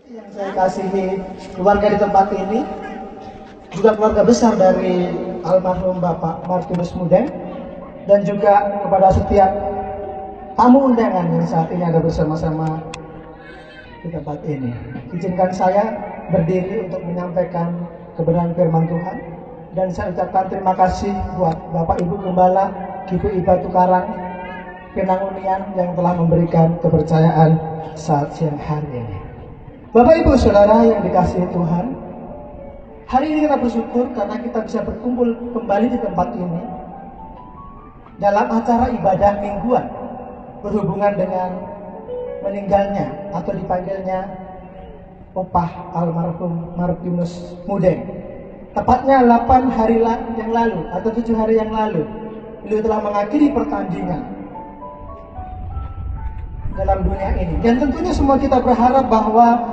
Yang saya kasihi keluarga di tempat ini, juga keluarga besar dari almarhum Bapak Martinus Mudeng, dan juga kepada setiap tamu undangan yang saat ini ada bersama-sama di tempat ini. Izinkan saya berdiri untuk menyampaikan kebenaran firman Tuhan, dan saya ucapkan terima kasih buat Bapak Ibu Gembala GPI Batu Karang Pinangunian yang telah memberikan kepercayaan saat siang hari ini. Bapak Ibu Saudara yang dikasihi Tuhan, hari ini kita bersyukur karena kita bisa berkumpul kembali di tempat ini dalam acara ibadah mingguan berhubungan dengan meninggalnya atau dipanggilnya Opah almarhum Martinus Mudeng. Tepatnya 8 hari yang lalu atau 7 hari yang lalu, beliau telah mengakhiri pertandingan dalam dunia ini. Dan tentunya semua kita berharap bahwa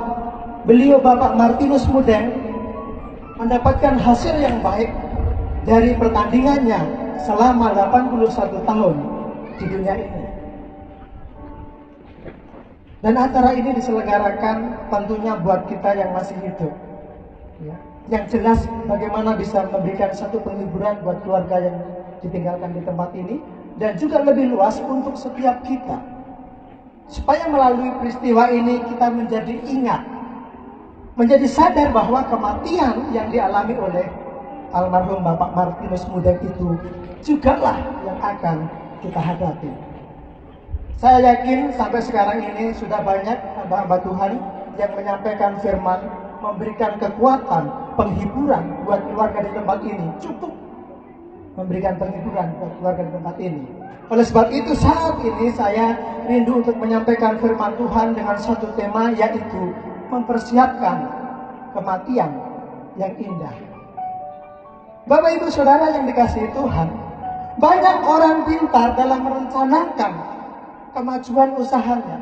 beliau Bapak Martinus Mudeng mendapatkan hasil yang baik dari pertandingannya selama 81 tahun di dunia ini. Dan acara ini diselenggarakan tentunya buat kita yang masih hidup, ya. Yang jelas bagaimana bisa memberikan satu penghiburan buat keluarga yang ditinggalkan di tempat ini, dan juga lebih luas untuk setiap kita, supaya melalui peristiwa ini kita menjadi ingat, menjadi sadar bahwa kematian yang dialami oleh almarhum Bapak Martinus Mudeng itu jugalah yang akan kita hadapi. Saya yakin sampai sekarang ini sudah banyak hamba-hamba Tuhan yang menyampaikan firman, memberikan kekuatan, penghiburan buat keluarga di tempat ini, cukup memberikan penghiburan buat keluarga di tempat ini. Oleh sebab itu saat ini saya rindu untuk menyampaikan firman Tuhan dengan satu tema, yaitu mempersiapkan kematian yang indah. Bapak Ibu Saudara yang dikasihi Tuhan, banyak orang pintar dalam merencanakan kemajuan usahanya.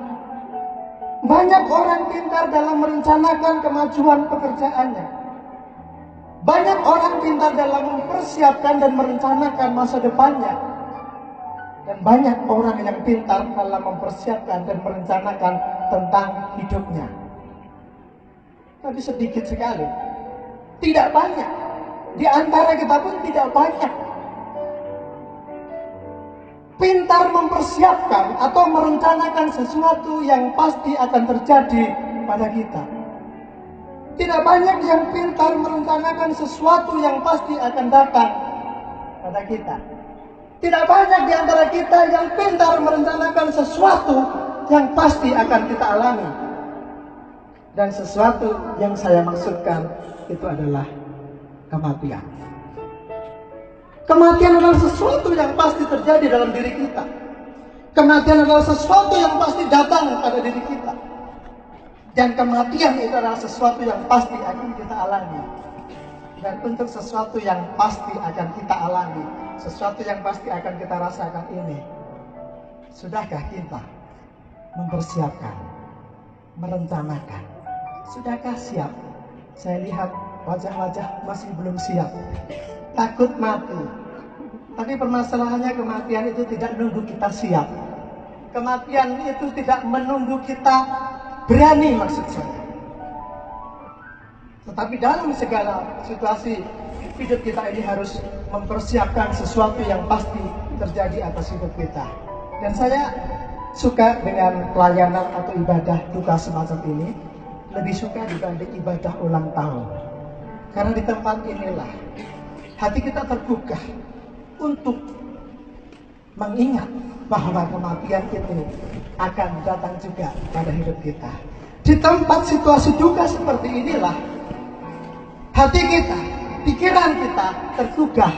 Banyak orang pintar dalam merencanakan kemajuan pekerjaannya. Banyak orang pintar dalam mempersiapkan dan merencanakan masa depannya. Dan banyak orang yang pintar dalam mempersiapkan dan merencanakan tentang hidupnya. Tapi sedikit sekali, tidak banyak. Di antara kita pun tidak banyak pintar mempersiapkan atau merencanakan sesuatu yang pasti akan terjadi pada kita. Tidak banyak yang pintar merencanakan sesuatu yang pasti akan datang pada kita. Tidak banyak di antara kita yang pintar merencanakan sesuatu yang pasti akan kita alami. Dan sesuatu yang saya maksudkan itu adalah kematian. Kematian adalah sesuatu yang pasti terjadi dalam diri kita. Kematian adalah sesuatu yang pasti datang pada diri kita. Dan kematian itu adalah sesuatu yang pasti akan kita alami. Dan untuk sesuatu yang pasti akan kita alami, sesuatu yang pasti akan kita rasakan ini, sudahkah kita mempersiapkan, merencanakan? Sudahkah siap? Saya lihat wajah-wajah masih belum siap, takut mati. Tapi permasalahannya kematian itu tidak menunggu kita siap. Kematian itu tidak menunggu kita berani, maksud saya. Tetapi dalam segala situasi hidup kita ini harus mempersiapkan sesuatu yang pasti terjadi atas hidup kita. Dan saya suka dengan pelayanan atau ibadah duka semacam ini, lebih suka dibanding ibadah ulang tahun. Karena di tempat inilah hati kita tergugah untuk mengingat bahwa kematian itu akan datang juga pada hidup kita. Di tempat situasi duka seperti inilah hati kita, pikiran kita tergugah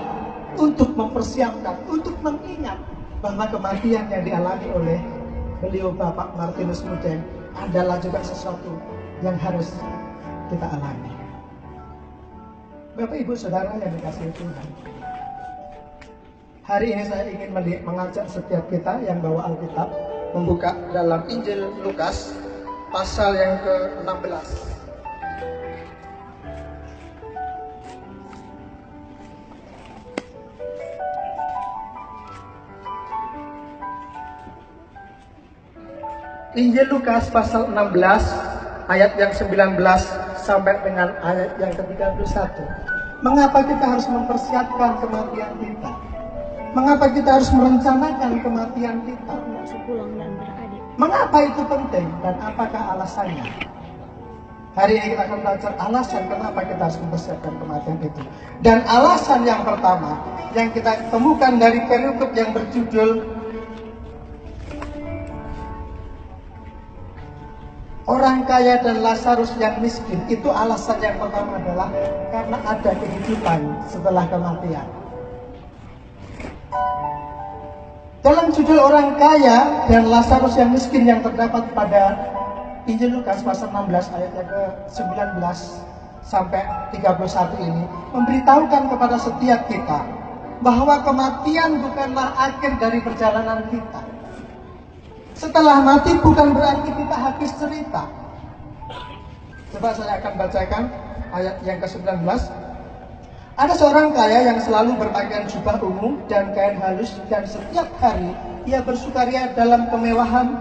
untuk mempersiapkan, untuk mengingat bahwa kematian yang dialami oleh beliau Bapak Martinus Mudeng adalah juga sesuatu yang harus kita alami. Bapak Ibu Saudara yang dikasihi Tuhan, hari ini saya ingin mengajak setiap kita yang bawa Alkitab membuka dalam Injil Lukas pasal yang ke-16. Injil Lukas pasal 16 ayat yang 19 sampai dengan ayat yang ke-31. Mengapa kita harus mempersiapkan kematian kita? Mengapa kita harus merencanakan kematian kita? Mengapa itu penting dan apakah alasannya? Hari ini kita akan belajar alasan kenapa kita harus mempersiapkan kematian itu. Dan alasan yang pertama yang kita temukan dari perikop yang berjudul Orang Kaya dan Lazarus yang Miskin. Itu alasan yang pertama adalah karena ada kehidupan setelah kematian. Dalam judul Orang Kaya dan Lazarus yang Miskin yang terdapat pada Injil Lukas pasal 16 ayat yang ke-19 sampai 31 ini memberitahukan kepada setiap kita bahwa kematian bukanlah akhir dari perjalanan kita. Setelah mati bukan berarti kita habis cerita. Coba saya akan bacakan ayat yang ke-19. Ada seorang kaya yang selalu berpakaian jubah ungu dan kain halus, dan setiap hari ia bersukaria dalam kemewahan.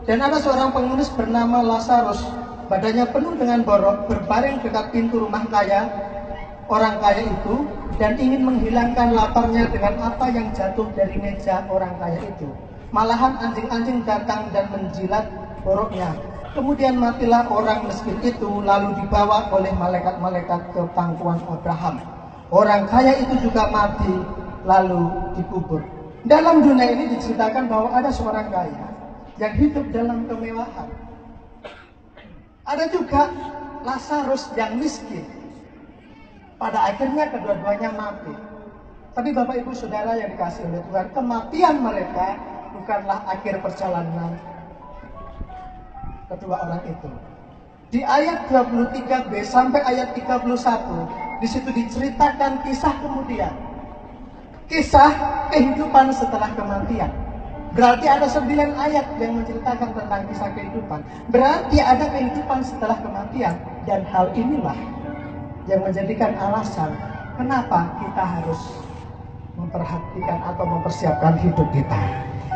Dan ada seorang pengemis bernama Lazarus, badannya penuh dengan borok, berbaring dekat pintu rumah kaya orang kaya itu, dan ingin menghilangkan laparnya dengan apa yang jatuh dari meja orang kaya itu. Malahan anjing-anjing datang dan menjilat boroknya. Kemudian matilah orang miskin itu, lalu dibawa oleh malaikat-malaikat ke pangkuan Abraham. Orang kaya itu juga mati, lalu dikubur. Dalam dunia ini diceritakan bahwa ada seorang kaya yang hidup dalam kemewahan. Ada juga Lazarus yang miskin. Pada akhirnya kedua-duanya mati. Tapi Bapak Ibu Saudara yang dikasihi oleh Tuhan, kematian mereka bukanlah akhir perjalanan kedua orang itu. Di ayat 23b sampai ayat 31, di situ diceritakan kisah kemudian. Kisah kehidupan setelah kematian. Berarti ada 9 ayat yang menceritakan tentang kisah kehidupan. Berarti ada kehidupan setelah kematian. Dan hal inilah yang menjadikan alasan kenapa kita harus memperhatikan atau mempersiapkan hidup kita.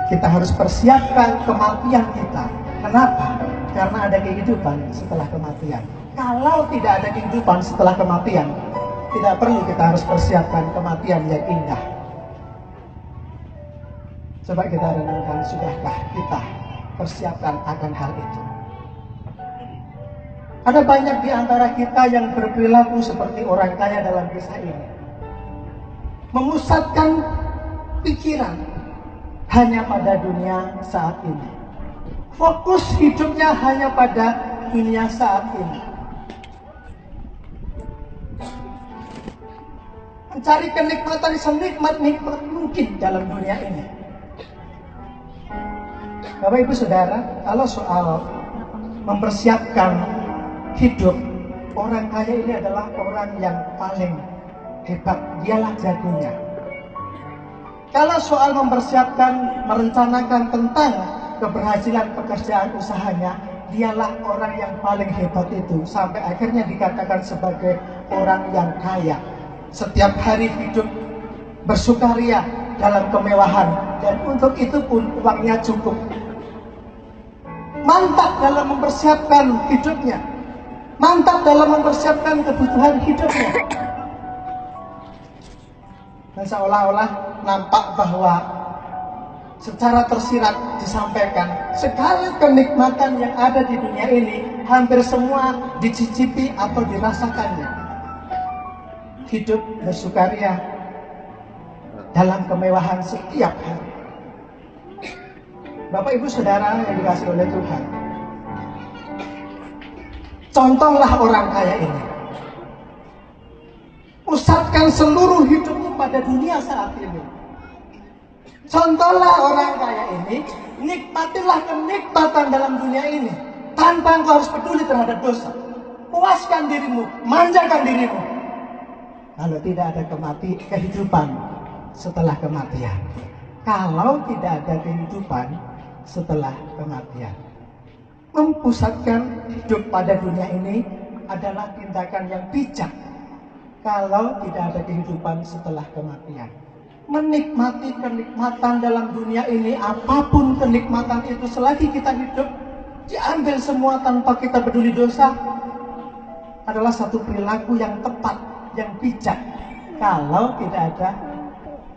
Kita harus persiapkan kematian kita. Kenapa? Karena ada kehidupan setelah kematian. Kalau tidak ada kehidupan setelah kematian, tidak perlu kita harus persiapkan kematian yang indah. Coba kita renungkan, sudahkah kita persiapkan akan hal itu? Ada banyak di antara kita yang berperilaku seperti orang kaya dalam kisah ini. Memusatkan pikiran hanya pada dunia saat ini. Fokus hidupnya hanya pada dunia saat ini. Mencari kenikmatan senikmat-nikmat mungkin dalam dunia ini. Bapak Ibu Saudara, kalau soal mempersiapkan hidup, orang kaya ini adalah orang yang paling hebat, dialah jagonya. Kalau soal mempersiapkan, merencanakan tentang keberhasilan pekerjaan usahanya, dialah orang yang paling hebat itu, sampai akhirnya dikatakan sebagai orang yang kaya. Setiap hari hidup bersukaria dalam kemewahan, dan untuk itu pun uangnya cukup. Mantap dalam mempersiapkan hidupnya, mantap dalam mempersiapkan kebutuhan hidupnya. Dan seolah-olah nampak bahwa secara tersirat disampaikan segala kenikmatan yang ada di dunia ini hampir semua dicicipi atau dirasakannya. Hidup bersukaria dalam kemewahan setiap hari. Bapak Ibu Saudara yang dikasihi oleh Tuhan, contohlah orang kaya ini. Pusatkan seluruh hidupmu pada dunia saat ini. Contohlah orang kaya ini, nikmatilah kenikmatan dalam dunia ini tanpa engkau harus peduli terhadap dosa. Puaskan dirimu, manjakan dirimu. Kalau tidak ada kehidupan setelah kematian. Kalau tidak ada kehidupan setelah kematian. Mempusatkan hidup pada dunia ini adalah tindakan yang bijak. Kalau tidak ada kehidupan setelah kematian. Menikmati kenikmatan dalam dunia ini, apapun kenikmatan itu selagi kita hidup, diambil semua tanpa kita peduli dosa, adalah satu perilaku yang tepat, yang bijak, kalau tidak ada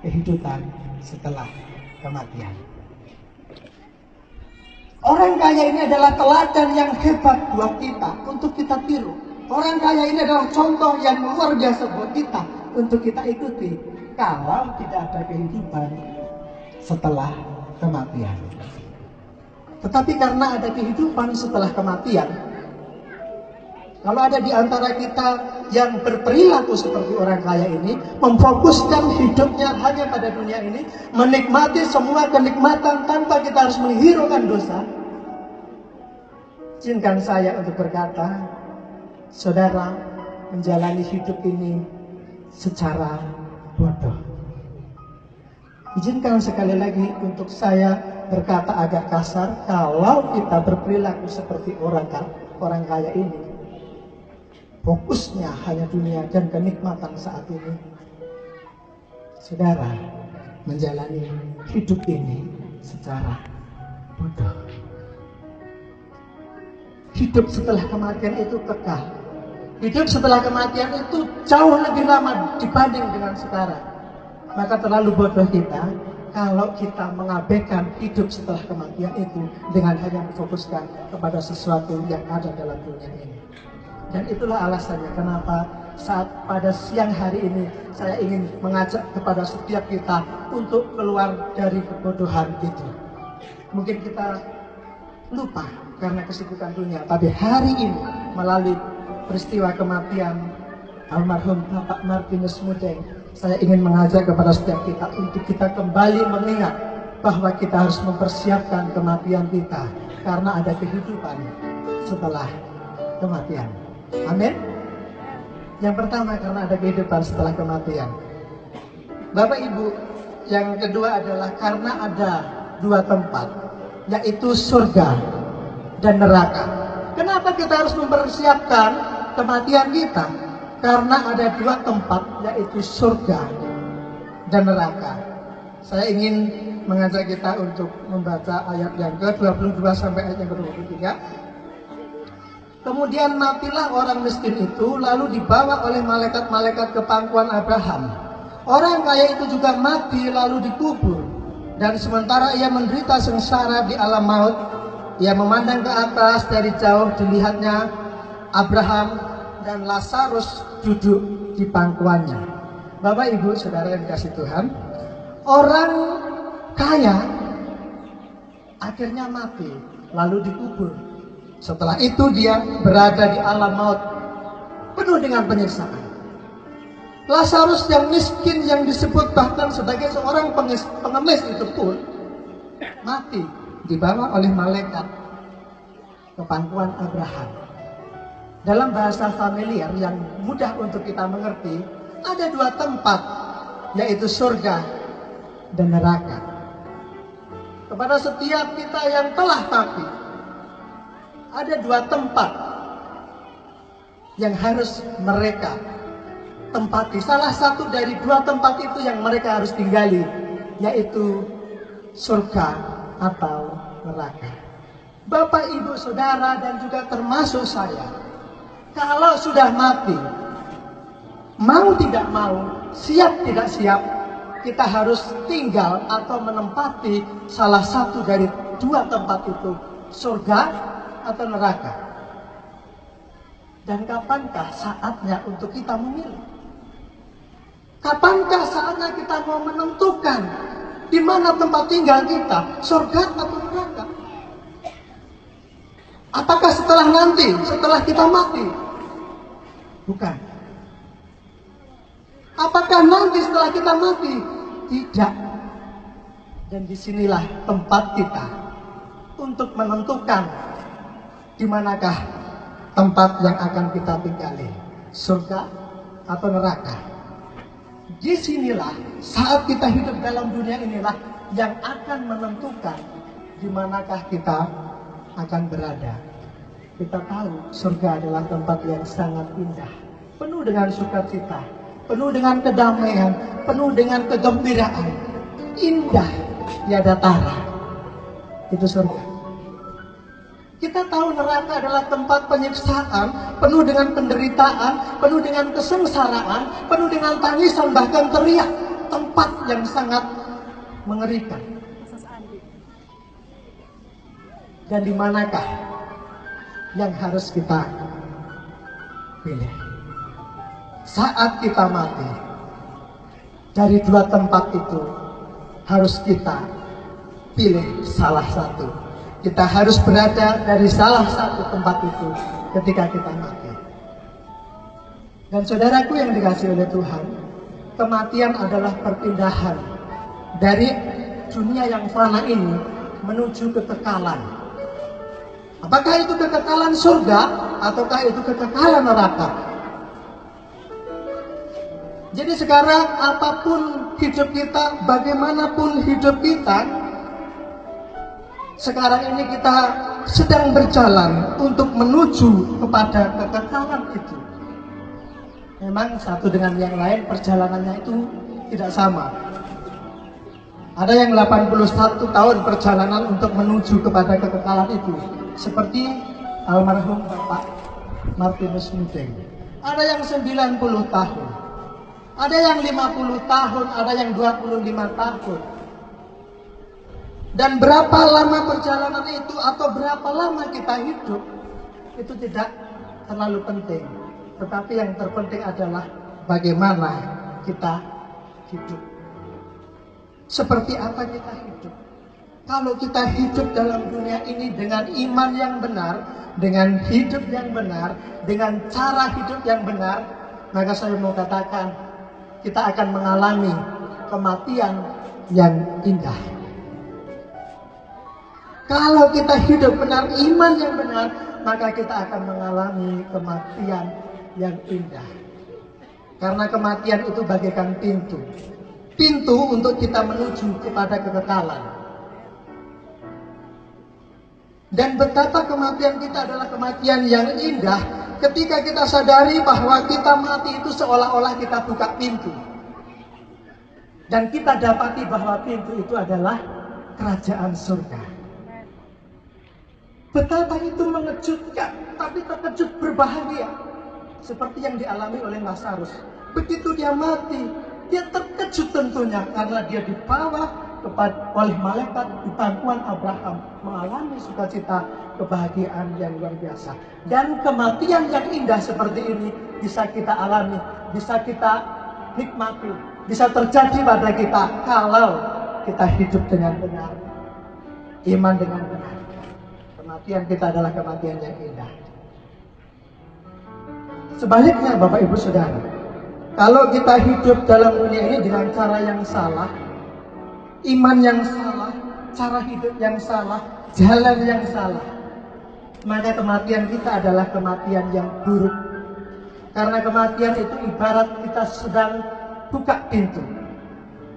kehidupan setelah kematian. Orang kaya ini adalah teladan yang hebat buat kita, untuk kita tiru. Orang kaya ini adalah contoh yang luar biasa buat kita, untuk kita ikuti, kalau tidak ada kehidupan setelah kematian. Tetapi karena ada kehidupan setelah kematian, kalau ada di antara kita yang berperilaku seperti orang kaya ini, memfokuskan hidupnya hanya pada dunia ini, menikmati semua kenikmatan tanpa kita harus menghiraukan dosa, izinkan saya untuk berkata, saudara menjalani hidup ini secara bodoh. Izinkan sekali lagi untuk saya berkata agak kasar, kalau kita berperilaku seperti orang kaya ini, fokusnya hanya dunia dan kenikmatan saat ini, saudara menjalani hidup ini secara bodoh. Hidup setelah kematian itu kekal. Hidup setelah kematian itu jauh lebih lama dibanding dengan sekarang. Maka terlalu bodoh kita kalau kita mengabaikan hidup setelah kematian itu dengan hanya memfokuskan kepada sesuatu yang ada dalam dunia ini. Dan itulah alasannya kenapa saat pada siang hari ini saya ingin mengajak kepada setiap kita untuk keluar dari kebodohan itu. Mungkin kita lupa karena kesibukan dunia, tapi hari ini melalui peristiwa kematian almarhum Bapak Martinus Mudeng, saya ingin mengajak kepada setiap kita untuk kita kembali mengingat bahwa kita harus mempersiapkan kematian kita, karena ada kehidupan setelah kematian. Amin. Yang pertama, karena ada kehidupan setelah kematian. Bapak Ibu, yang kedua adalah karena ada dua tempat, yaitu surga dan neraka. Kenapa kita harus mempersiapkan kematian kita? Karena ada dua tempat, yaitu surga dan neraka. Saya ingin mengajak kita untuk membaca ayat yang ke-22 sampai ayat yang ke-23. Kemudian matilah orang miskin itu, lalu dibawa oleh malaikat-malaikat ke pangkuan Abraham. Orang kaya itu juga mati lalu dikubur. Dan sementara ia menderita sengsara di alam maut, ia memandang ke atas, dari jauh dilihatnya Abraham dan Lazarus duduk di pangkuannya. Bapak Ibu Saudara yang dikasihi Tuhan, orang kaya akhirnya mati lalu dikubur. Setelah itu dia berada di alam maut penuh dengan penyiksaan. Lazarus yang miskin, yang disebut bahkan sebagai seorang pengemis itu pun mati, dibawa oleh malaikat ke pangkuan Abraham. Dalam bahasa familiar yang mudah untuk kita mengerti, ada dua tempat, yaitu surga dan neraka. Kepada setiap kita yang telah mati, ada dua tempat yang harus mereka tempati. Salah satu dari dua tempat itu yang mereka harus tinggali, yaitu surga atau neraka. Bapak, Ibu, Saudara, dan juga termasuk saya, kalau sudah mati, mau tidak mau, siap tidak siap, kita harus tinggal atau menempati salah satu dari dua tempat itu, surga atau neraka. Dan kapankah saatnya untuk kita memilih? Kapankah saatnya kita mau menentukan di mana tempat tinggal kita, surga atau neraka? Apakah setelah nanti, setelah kita mati? Bukan. Apakah nanti setelah kita mati? Tidak. Dan disinilah tempat kita untuk menentukan di manakah tempat yang akan kita tinggali, surga atau neraka. Disinilah saat kita hidup dalam dunia inilah yang akan menentukan di manakah kita akan berada. Kita tahu surga adalah tempat yang sangat indah, penuh dengan sukacita, penuh dengan kedamaian, penuh dengan kegembiraan, indah tiada tara. Itu surga. Kita tahu neraka adalah tempat penyiksaan, penuh dengan penderitaan, penuh dengan kesengsaraan, penuh dengan tangisan, bahkan teriak. Tempat yang sangat mengerikan. Dan di manakah yang harus kita pilih? Saat kita mati, dari dua tempat itu harus kita pilih salah satu. Kita harus berada dari salah satu tempat itu ketika kita mati. Dan saudaraku yang dikasihi oleh Tuhan, kematian adalah perpindahan dari dunia yang fana ini menuju kekekalan. Apakah itu kekekalan surga ataukah itu kekekalan neraka? Jadi sekarang apapun hidup kita, bagaimanapun hidup kita, sekarang ini kita sedang berjalan untuk menuju kepada kekekalan itu. Memang satu dengan yang lain perjalanannya itu tidak sama. Ada yang 81 tahun perjalanan untuk menuju kepada kekekalan itu, seperti almarhum Bapak Martinus Nudeng. Ada yang 90 tahun, ada yang 50 tahun, ada yang 25 tahun. Dan berapa lama perjalanan itu atau berapa lama kita hidup, itu tidak terlalu penting. Tetapi yang terpenting adalah bagaimana kita hidup. Seperti apa kita hidup. Kalau kita hidup dalam dunia ini dengan iman yang benar, dengan hidup yang benar, dengan cara hidup yang benar, maka saya mau katakan kita akan mengalami kematian yang indah. Kalau kita hidup benar, iman yang benar, maka kita akan mengalami kematian yang indah. Karena kematian itu bagaikan pintu. Pintu untuk kita menuju kepada kekekalan. Dan betapa kematian kita adalah kematian yang indah ketika kita sadari bahwa kita mati itu seolah-olah kita buka pintu. Dan kita dapati bahwa pintu itu adalah kerajaan surga. Betapa itu mengejutkan, tapi terkejut berbahagia. Seperti yang dialami oleh Lazarus. Begitu dia mati, dia terkejut tentunya karena dia dibawa oleh malaikat di pangkuan Abraham, mengalami sukacita kebahagiaan yang luar biasa. Dan kematian yang indah seperti ini bisa kita alami, bisa kita nikmati, bisa terjadi pada kita kalau kita hidup dengan benar, iman dengan benar. Kematian kita adalah kematian yang indah. Sebaliknya Bapak Ibu Saudara, kalau kita hidup dalam dunia ini dengan cara yang salah, iman yang salah, cara hidup yang salah, jalan yang salah, maka kematian kita adalah kematian yang buruk. Karena kematian itu ibarat kita sedang buka pintu.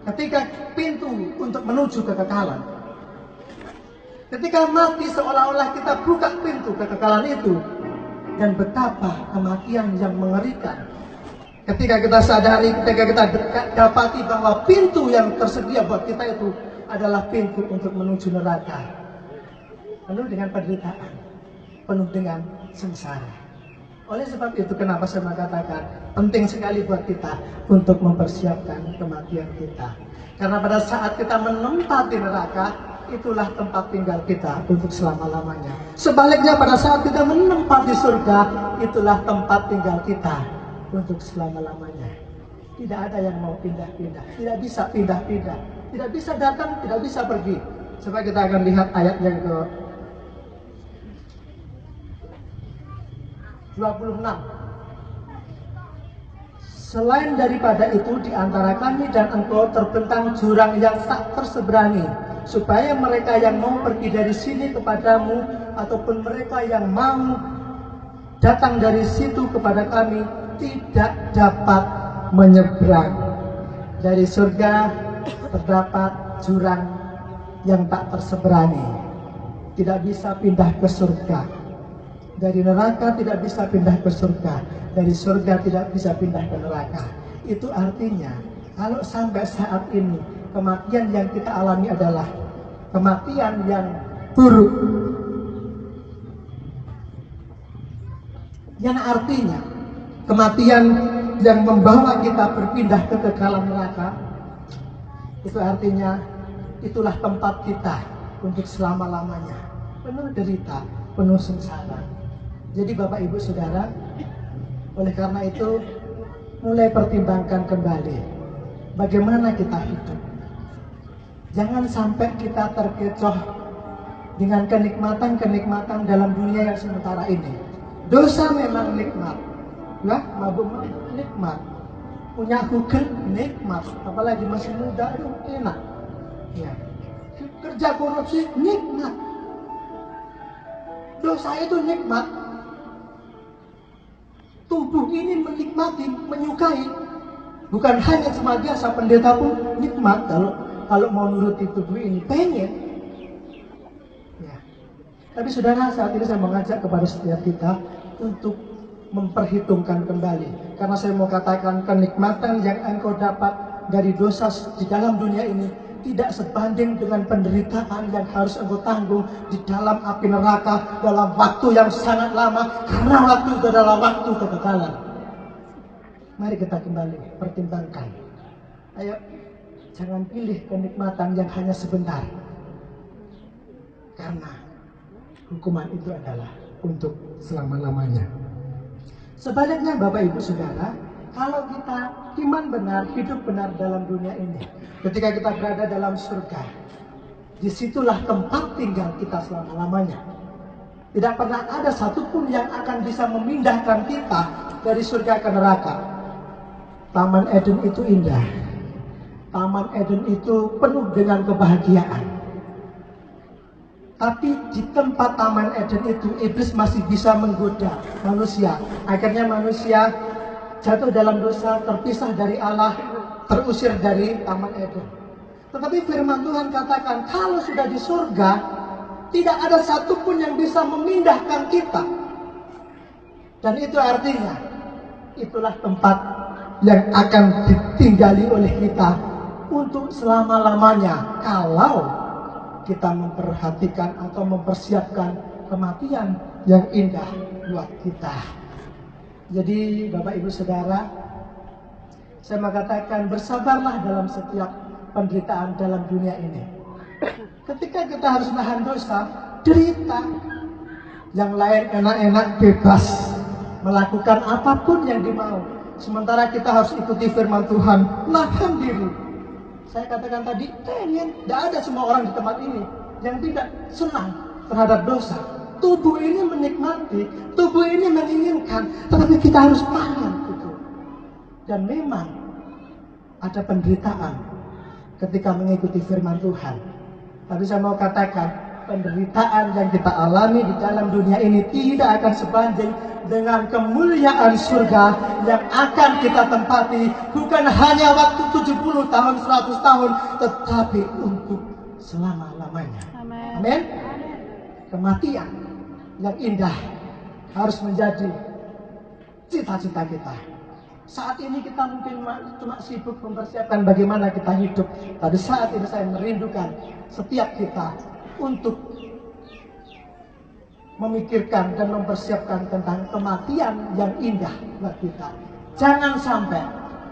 Ketika pintu untuk menuju kekekalan, ketika mati seolah-olah kita buka pintu kekekalan itu. Dan betapa kematian yang mengerikan ketika kita sadari, ketika kita dapati bahwa pintu yang tersedia buat kita itu adalah pintu untuk menuju neraka, penuh dengan penderitaan, penuh dengan sengsara. Oleh sebab itu kenapa saya mengatakan penting sekali buat kita untuk mempersiapkan kematian kita. Karena pada saat kita menempati neraka, itulah tempat tinggal kita untuk selama-lamanya. Sebaliknya pada saat kita menempati surga, itulah tempat tinggal kita untuk selama-lamanya. Tidak ada yang mau pindah-pindah, tidak bisa pindah-pindah, tidak bisa datang, tidak bisa pergi. Coba kita akan lihat ayat yang ke 26. Selain daripada itu, di antara kami dan engkau terbentang jurang yang tak terseberangi, supaya mereka yang mau pergi dari sini kepadamu ataupun mereka yang mau datang dari situ kepada kami tidak dapat menyeberang. Dari surga terdapat jurang yang tak terseberangi, tidak bisa pindah ke surga. Dari neraka tidak bisa pindah ke surga, dari surga tidak bisa pindah ke neraka. Itu artinya kalau sampai saat ini kematian yang kita alami adalah kematian yang buruk, Yang artinya kematian yang membawa kita berpindah ke kekekalan neraka, itu artinya itulah tempat kita untuk selama-lamanya, penuh derita, penuh sengsara. Jadi Bapak Ibu Saudara, oleh karena itu mulai pertimbangkan kembali bagaimana kita hidup. Jangan sampai kita terkecoh dengan kenikmatan-kenikmatan dalam dunia yang sementara ini. Dosa memang nikmat, ya, mabuk nikmat, punya Google nikmat, apalagi masih muda itu enak, ya. Kerja korupsi nikmat, dosa itu nikmat. Tubuh ini menikmati, menyukai, bukan hanya cuma biasa, pendeta pun nikmat kalau mau nuruti tubuh ini, pengen. Ya. Tapi saudara, saat ini saya mengajak kepada setiap kita untuk memperhitungkan kembali. Karena saya mau katakan, kenikmatan yang engkau dapat dari dosa di dalam dunia ini tidak sebanding dengan penderitaan yang harus engkau tanggung di dalam api neraka dalam waktu yang sangat lama, karena waktu itu adalah waktu kekekalan. Mari kita kembali pertimbangkan. Ayo, jangan pilih kenikmatan yang hanya sebentar, karena hukuman itu adalah untuk selama-lamanya. Sebaliknya Bapak Ibu Saudara, kalau kita iman benar, hidup benar dalam dunia ini, ketika kita berada dalam surga, disitulah tempat tinggal kita selama-lamanya. Tidak pernah ada satupun yang akan bisa memindahkan kita dari surga ke neraka. Taman Eden itu indah. Taman Eden itu penuh dengan kebahagiaan. Tapi di tempat Taman Eden itu, iblis masih bisa menggoda manusia. Akhirnya manusia jatuh dalam dosa, terpisah dari Allah, terusir dari Taman Eden. Tetapi firman Tuhan katakan, kalau sudah di surga, tidak ada satupun yang bisa memindahkan kita. Dan itu artinya, itulah tempat yang akan ditinggali oleh kita untuk selama-lamanya, kalau kita memperhatikan atau mempersiapkan kematian yang indah buat kita. Jadi Bapak Ibu Saudara, saya mengatakan bersabarlah dalam setiap penderitaan dalam dunia ini. Ketika kita harus nahan dosa, derita. Yang lain enak-enak bebas melakukan apapun yang dimau. Sementara kita harus ikuti firman Tuhan, nahan diri. Saya katakan tadi, tidak ada semua orang di tempat ini yang tidak senang terhadap dosa. Tubuh ini menikmati, tubuh ini menginginkan, tetapi kita harus tahan itu. Dan memang ada penderitaan ketika mengikuti firman Tuhan. Tapi saya mau katakan, penderitaan yang kita alami di dalam dunia ini tidak akan sebanding dengan kemuliaan surga yang akan kita tempati, bukan hanya waktu 70 tahun, 100 tahun, tetapi untuk selama-lamanya. Amin. Kematian yang indah harus menjadi cita-cita kita. Saat ini kita mungkin cuma sibuk mempersiapkan bagaimana kita hidup. Tapi saat ini saya merindukan setiap kita untuk memikirkan dan mempersiapkan tentang kematian yang indah buat kita. Jangan sampai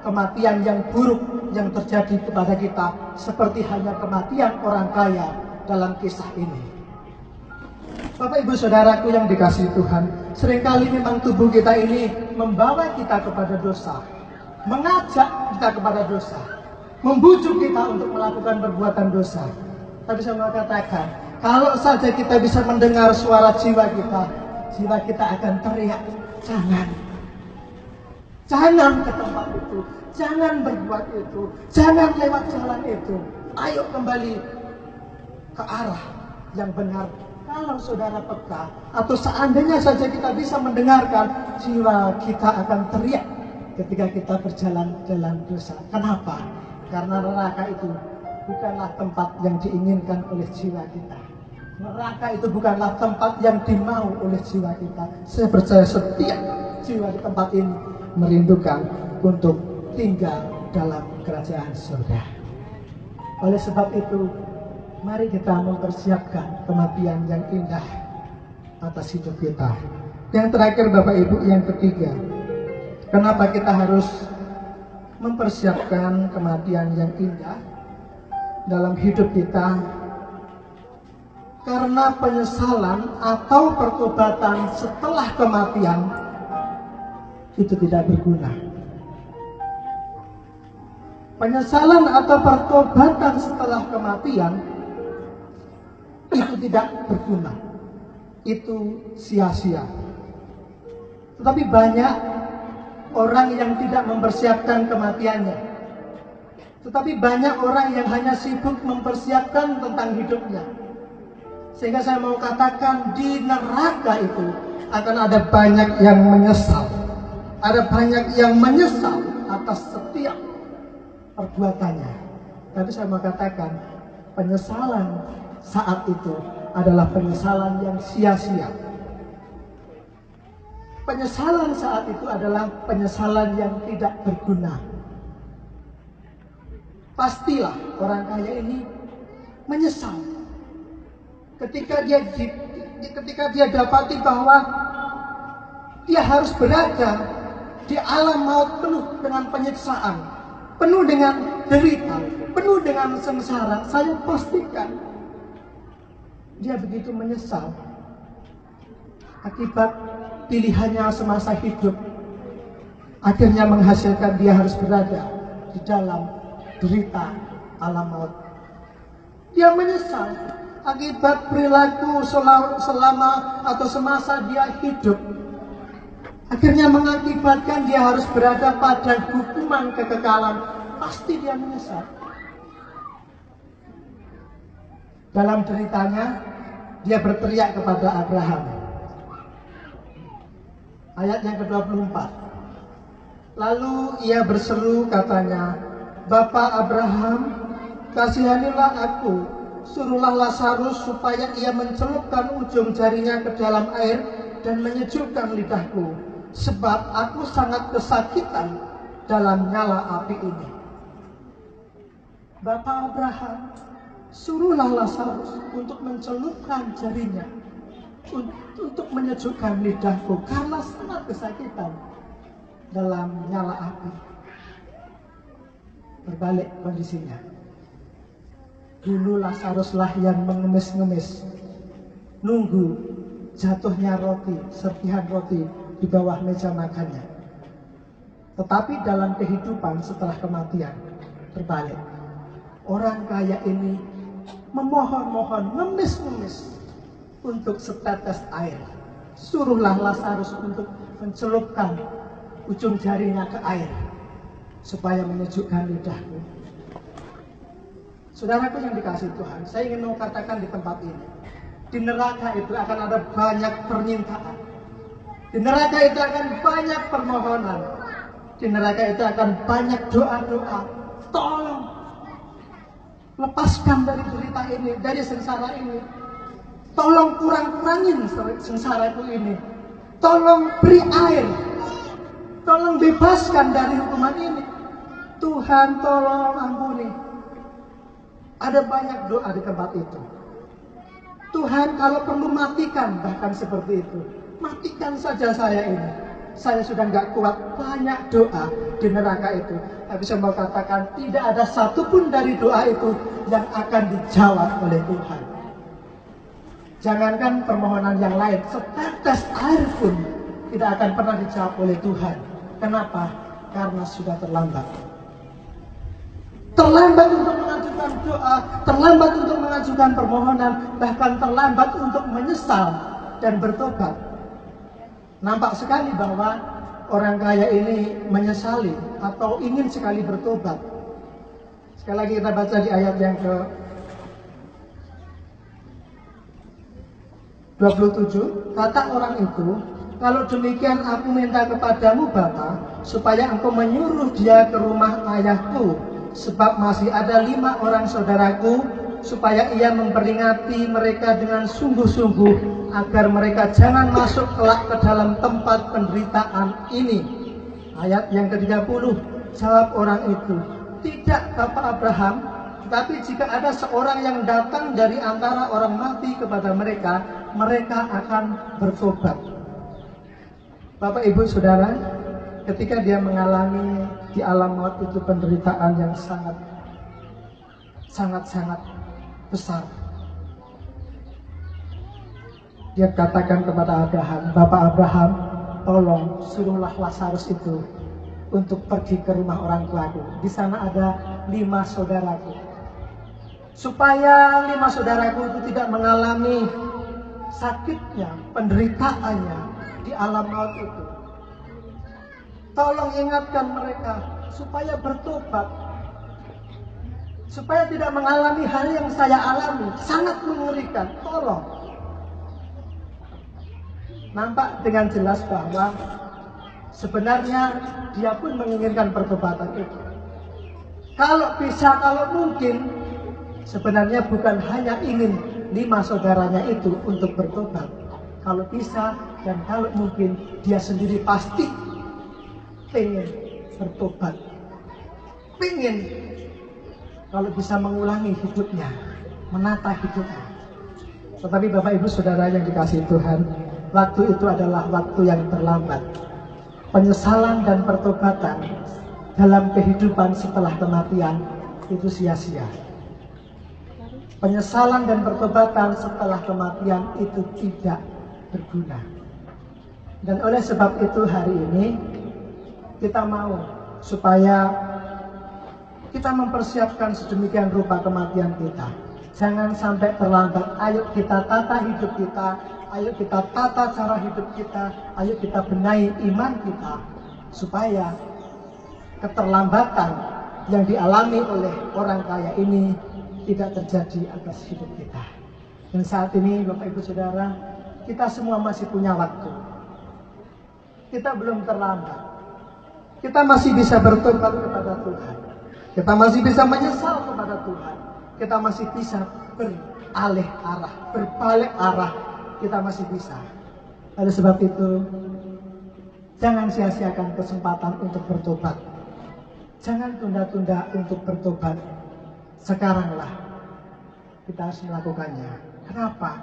kematian yang buruk yang terjadi kepada kita seperti hanya kematian orang kaya dalam kisah ini. Bapak Ibu Saudaraku yang dikasihi Tuhan, seringkali memang tubuh kita ini membawa kita kepada dosa, mengajak kita kepada dosa, membujuk kita untuk melakukan perbuatan dosa. Tapi saya mau katakan, kalau saja kita bisa mendengar suara jiwa kita akan teriak, jangan ke tempat itu, jangan berbuat itu, jangan lewat jalan itu. Ayo kembali ke arah yang benar. Kalau saudara peka, atau seandainya saja kita bisa mendengarkan, jiwa kita akan teriak ketika kita berjalan dalam dosa. Kenapa? Karena neraka itu bukanlah tempat yang diinginkan oleh jiwa kita. Neraka itu bukanlah tempat yang dimau oleh jiwa kita. Saya percaya setiap jiwa di tempat ini merindukan untuk tinggal dalam kerajaan surga. Oleh sebab itu, mari kita mempersiapkan kematian yang indah atas hidup kita. Yang terakhir Bapak Ibu, yang ketiga, kenapa kita harus mempersiapkan kematian yang indah dalam hidup kita? Karena penyesalan atau pertobatan setelah kematian itu tidak berguna. Penyesalan atau pertobatan setelah kematian itu tidak berguna. Itu sia-sia. Tetapi banyak orang yang tidak mempersiapkan kematiannya. Tetapi banyak orang yang hanya sibuk mempersiapkan tentang hidupnya. Sehingga saya mau katakan, di neraka itu akan ada banyak yang menyesal. Ada banyak yang menyesal atas setiap perbuatannya. Tapi saya mau katakan, penyesalan saat itu adalah penyesalan yang sia-sia. Penyesalan saat itu adalah penyesalan yang tidak berguna. Pastilah orang kaya ini menyesal ketika dia dapati bahwa dia harus berada di alam maut penuh dengan penyiksaan, penuh dengan derita, penuh dengan sengsara. Saya pastikan dia begitu menyesal akibat pilihannya semasa hidup, akhirnya menghasilkan dia harus berada di dalam derita alam maut. Dia menyesal akibat perilaku selama atau semasa dia hidup, akhirnya mengakibatkan dia harus berada pada hukuman kekekalan. Pasti dia menyesal. Dalam ceritanya, dia berteriak kepada Abraham. Ayat yang ke-24. Lalu ia berseru, katanya, "Bapa Abraham, kasihanilah aku, suruhlah Lazarus supaya ia mencelupkan ujung jarinya ke dalam air dan menyejukkan lidahku, sebab aku sangat kesakitan dalam nyala api ini." Bapa Abraham, suruhlah Lazarus untuk mencelupkan jarinya, untuk menyejukkan lidahku, karena sangat kesakitan dalam nyala api. Berbalik kondisinya. Dulu Lazaruslah yang mengemis-ngemis, nunggu jatuhnya roti, serpihan roti di bawah meja makannya. Tetapi dalam kehidupan setelah kematian, berbalik. Orang kaya ini memohon-mohon, ngemis-ngemis untuk setetes air. Suruhlah Lazarus untuk mencelupkan ujung jarinya ke air supaya menyejukkan lidahku. Saudaraku yang dikasihi Tuhan, saya ingin mau katakan di tempat ini, di neraka itu akan ada banyak permintaan. Di neraka itu akan banyak permohonan. Di neraka itu akan banyak doa-doa. Tolong lepaskan dari derita ini, dari sengsara ini. Tolong kurang-kurangin sengsaraku ini. Tolong beri air. Tolong bebaskan dari hukuman ini. Tuhan tolong ampuni. Ada banyak doa di tempat itu. Tuhan kalau perlu matikan, bahkan seperti itu. Matikan saja saya ini. Saya sudah nggak kuat. Banyak doa di neraka itu. Tapi saya mau katakan, tidak ada satupun dari doa itu yang akan dijawab oleh Tuhan. Jangankan permohonan yang lain, setetes air pun tidak akan pernah dijawab oleh Tuhan. Kenapa? Karena sudah terlambat. Terlambat untuk mengajukan doa, terlambat untuk mengajukan permohonan, bahkan terlambat untuk menyesal dan bertobat. Nampak sekali bahwa orang kaya ini menyesali atau ingin sekali bertobat. Sekali lagi kita baca di ayat yang ke-27, kata orang itu, "Kalau demikian aku minta kepadamu Bapa, supaya engkau menyuruh dia ke rumah ayahku, sebab masih ada 5 orang saudaraku, supaya ia memperingati mereka dengan sungguh-sungguh, agar mereka jangan masuk kelak ke dalam tempat penderitaan ini." Ayat yang ke-30, jawab orang itu, "Tidak Bapak Abraham, tetapi jika ada seorang yang datang dari antara orang mati kepada mereka, mereka akan bertobat." Bapak Ibu Saudara, ketika dia mengalami di alam maut itu penderitaan yang sangat besar, dia katakan kepada Abraham, Bapak Abraham, tolong suruhlah Lazarus itu untuk pergi ke rumah orang tuaku. Di sana ada 5 saudaraku. Supaya 5 saudaraku itu tidak mengalami sakitnya, penderitaannya di alam maut itu. Tolong ingatkan mereka supaya bertobat. Supaya tidak mengalami hal yang saya alami. Sangat mengerikan. Tolong. Nampak dengan jelas bahwa sebenarnya dia pun menginginkan pertobatan itu. Kalau bisa, kalau mungkin, sebenarnya bukan hanya ingin 5 saudaranya itu untuk bertobat. Kalau bisa dan kalau mungkin, dia sendiri pasti pengen bertobat. Pengen kalau bisa mengulangi hidupnya, menata hidupnya. Tetapi Bapak Ibu Saudara yang dikasihi Tuhan, waktu itu adalah waktu yang terlambat. Penyesalan dan pertobatan dalam kehidupan setelah kematian itu sia-sia. Penyesalan dan pertobatan setelah kematian itu tidak berguna. Dan oleh sebab itu hari ini kita mau supaya kita mempersiapkan sedemikian rupa kematian kita. Jangan sampai terlambat. Ayo kita tata hidup kita. Ayo kita tata cara hidup kita. Ayo kita benahi iman kita. Supaya keterlambatan yang dialami oleh orang kaya ini tidak terjadi atas hidup kita. Dan saat ini Bapak Ibu Saudara, kita semua masih punya waktu. Kita belum terlambat. Kita masih bisa bertobat kepada Tuhan. Kita masih bisa menyesal kepada Tuhan. Kita masih bisa beralih arah, berbalik arah. Kita masih bisa. Oleh sebab itu, jangan sia-siakan kesempatan untuk bertobat. Jangan tunda-tunda untuk bertobat. Sekaranglah kita harus melakukannya. Kenapa?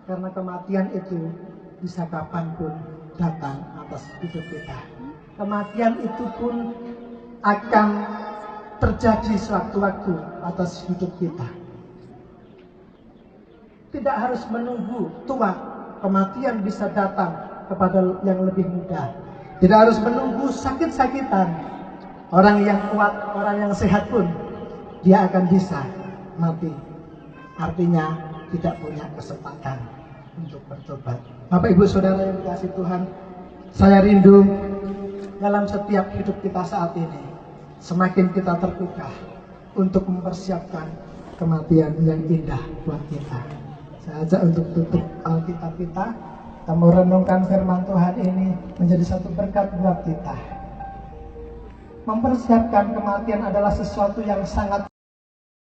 Karena kematian itu bisa kapanpun datang atas hidup kita. Kematian itu pun akan terjadi sewaktu-waktu atas hidup kita. Tidak harus menunggu tua, kematian bisa datang kepada yang lebih muda. Tidak harus menunggu sakit-sakitan. Orang yang kuat, orang yang sehat pun dia akan bisa mati. Artinya tidak punya kesempatan untuk bertobat. Bapak Ibu Saudara yang dikasihi Tuhan, saya rindu dalam setiap hidup kita saat ini semakin kita tergugah untuk mempersiapkan kematian yang indah buat kita. Saya ajak untuk tutup Alkitab kita. Kita merenungkan firman Tuhan ini menjadi satu berkat buat kita. Mempersiapkan kematian adalah sesuatu yang sangat